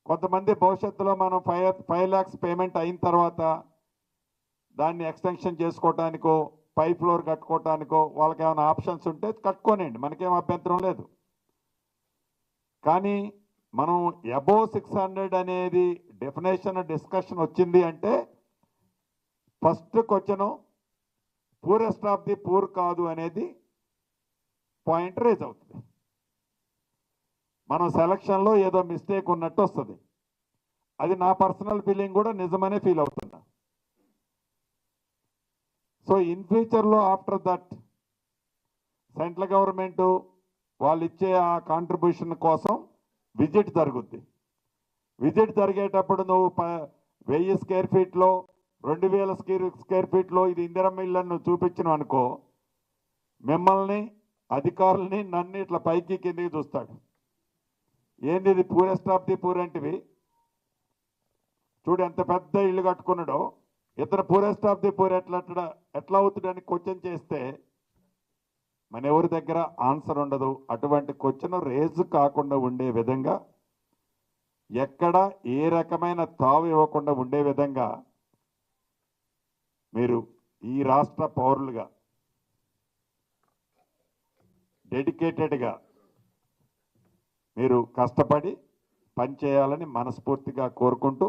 కొంతమంది భవిష్యత్తులో మనం 5 lakhs పేమెంట్ అయిన తర్వాత దాన్ని ఎక్స్టెన్షన్ చేసుకోవటానికో పై ఫ్లోర్ కట్టుకోవటానికో వాళ్ళకి ఏమైనా ఆప్షన్స్ ఉంటే కట్టుకోనండి, మనకేం అభ్యంతరం లేదు. కానీ మనం అబోవ్ 600 అనేది డెఫినేషన్ డిస్కషన్ వచ్చింది అంటే first question poorest of the poor కాదు అనేది పాయింట్ రేజ్ అవుతుంది. మనం సెలక్షన్లో ఏదో మిస్టేక్ ఉన్నట్టు వస్తుంది. అది నా పర్సనల్ ఫీలింగ్ కూడా నిజమనే ఫీల్ అవుతున్నా. సో ఇన్ ఫ్యూచర్లో ఆఫ్టర్ దట్ సెంట్రల్ గవర్నమెంట్ వాళ్ళు ఇచ్చే ఆ కాంట్రిబ్యూషన్ కోసం విజిట్ జరుగుద్ది. విజిట్ జరిగేటప్పుడు నువ్వు 1000 square feetలో 2000 square feetలో ఇది ఇందిరమ్మ ఇళ్ళను చూపించను అనుకో, మిమ్మల్ని అధికారుల్ని నన్ను ఇట్లా పైకి కిందికి చూస్తాడు. ఏంది ఇది పూరెస్ట్ ఆఫ్ ది పూర్ అంటివి, చూడు ఎంత పెద్ద ఇల్లు కట్టుకున్నాడో, ఇతను పూరెస్ట్ ఆఫ్ ది పూర్ ఎట్లా అవుతుందని క్వశ్చన్ చేస్తే మన ఎవరి దగ్గర ఆన్సర్ ఉండదు. అటువంటి క్వశ్చన్ రేజ్ కాకుండా ఉండే విధంగా, ఎక్కడ ఏ రకమైన తావు ఇవ్వకుండా ఉండే విధంగా మీరు ఈ రాష్ట్ర పౌరులుగా డెడికేటెడ్గా మీరు కష్టపడి పనిచేయాలని మనస్ఫూర్తిగా కోరుకుంటూ